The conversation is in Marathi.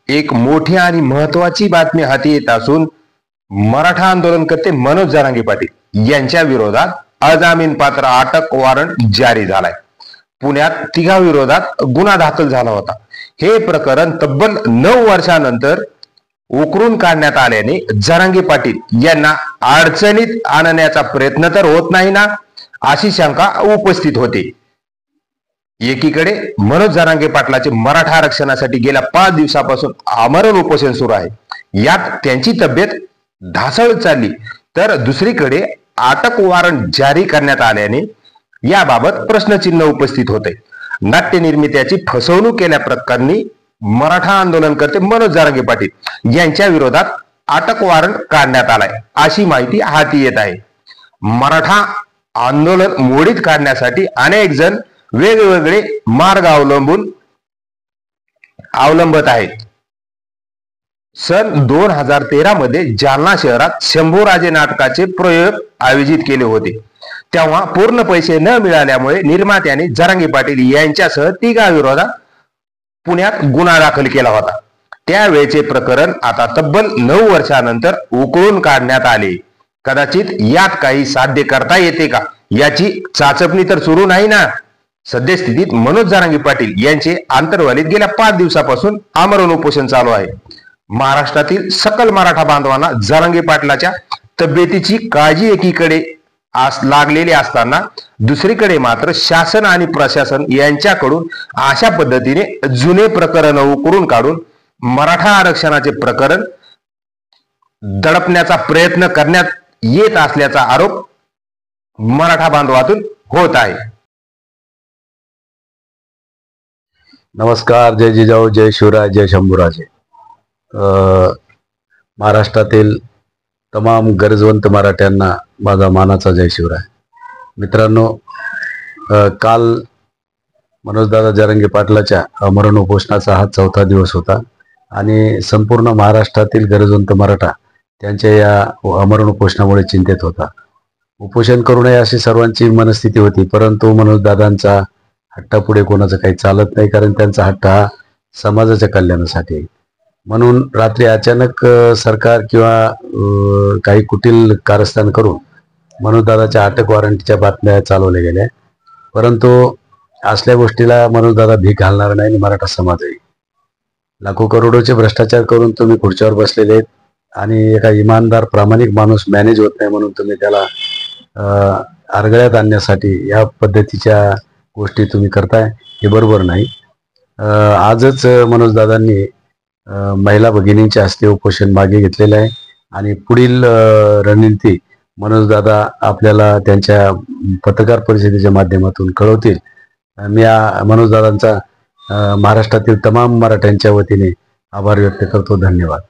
एक मोठी आणि महत्वाची बातमी हाती येत असून मराठा आंदोलनकर्ते मनोज जरांगे पाटील यांच्या विरोधात अजामीनपात्र अटक वॉरंट जारी झालाय। पुण्यात तिघांविरोधात गुन्हा दाखल झाला होता। हे प्रकरण तब्बल 9 वर्षांनंतर उकरून काढण्यात आल्याने जरांगे पाटील यांना अडचणीत आणण्याचा प्रयत्न तर होत नाही ना, अशी शंका उपस्थित होते। एकीकडे मनोज जरांगे पाटलाचे मराठा आरक्षणासाठी गेल्या 5 दिवसापासून आमरण उपोषण सुरू आहे। यात त्यांची तब्येत ढासळत चालली, तर दुसरीकडे अटक वॉरंट जारी करण्यात आल्याने याबाबत प्रश्नचिन्ह उपस्थित होते। नाट्य निर्मित्याची फसवणूक केल्याप्रकरणी मराठा आंदोलनकर्ते मनोज जरांगे पाटील यांच्या विरोधात अटक वॉरंट काढण्यात आलाय, अशी माहिती हाती येत आहे। मराठा आंदोलन मोडीत काढण्यासाठी अनेक जण वेगवेगळे मार्ग अवलंबत आहेत। सन 2013 मध्ये जालना शहरात शंभूराजे नाटकाचे प्रयोग आयोजित केले होते। तेव्हा पूर्ण पैसे न मिळाल्यामुळे निर्मात्याने जरांगे पाटील यांच्यासह तिघांविरोधात पुण्यात गुन्हा दाखल केला होता। त्यावेळेचे प्रकरण आता तब्बल 9 वर्षांनंतर उकळून काढण्यात आले। कदाचित यात काही साध्य करता येते का, याची चाचपणी तर सुरू नाही ना। सद्यस्थितीत मनोज जरांगे पाटील यांचे आंतरवालीत गेल्या 5 दिवसापासून आमरण उपोषण चालू आहे। महाराष्ट्रातील सकल मराठा बांधवांना जरांगे पाटलाच्या तब्येतीची काळजी एकीकडे लागलेली असताना दुसरीकडे मात्र शासन आणि प्रशासन यांच्याकडून अशा पद्धतीने जुने प्रकरण उकरून काढून मराठा आरक्षणाचे प्रकरण दडपण्याचा प्रयत्न करण्यात येत असल्याचा आरोप मराठा बांधवातून होत आहे। नमस्कार, जय जिजाऊ, जय शिवराय, जय शंभूराजे। महाराष्ट्रातील तमाम गरजवंत मराठ्यांना माझा मानाचा जय शिवराय। मित्रांनो, काल मनोजदादा जरांगे पाटलाच्या आमरण उपोषणाचा हा 4था दिवस होता आणि संपूर्ण महाराष्ट्रातील गरजवंत मराठा त्यांच्या या आमरण उपोषणामुळे चिंतित होता। उपोषण करू नये अशी सर्वांची मनस्थिती होती, परंतु मनोजदादांचा हट्टापुढे कोणाचं काही चालत नाही, कारण त्यांचा हट्ट हा समाजाच्या कल्याणासाठी आहे। म्हणून रात्री अचानक सरकार किंवा काही कुटील कारस्थान करून मनोजदादाच्या अटक वॉरंटच्या बातम्या चालवल्या गेल्या, परंतु असल्या गोष्टीला मनोजदादा भीक घालणार नाही आणि मराठा समाजही। लाखो करोडोचे भ्रष्टाचार करून तुम्ही खुर्च्यावर बसलेले आहेत आणि एका इमानदार प्रामाणिक माणूस मॅनेज होत नाही म्हणून तुम्ही त्याला आरगळ्यात आणण्यासाठी या पद्धतीच्या गोष्टी तुम्ही करताय, हे बरोबर नाही। आजच मनोजदादांनी महिला भगिनींच्या हस्ते उपोषण मागे घेतलेलं आहे आणि पुढील रणनीती मनोजदादा आपल्याला त्यांच्या पत्रकार परिषदेच्या माध्यमातून कळवतील। मी मनोजदादांचा महाराष्ट्रातील तमाम मराठ्यांच्या वतीने आभार व्यक्त करतो। धन्यवाद।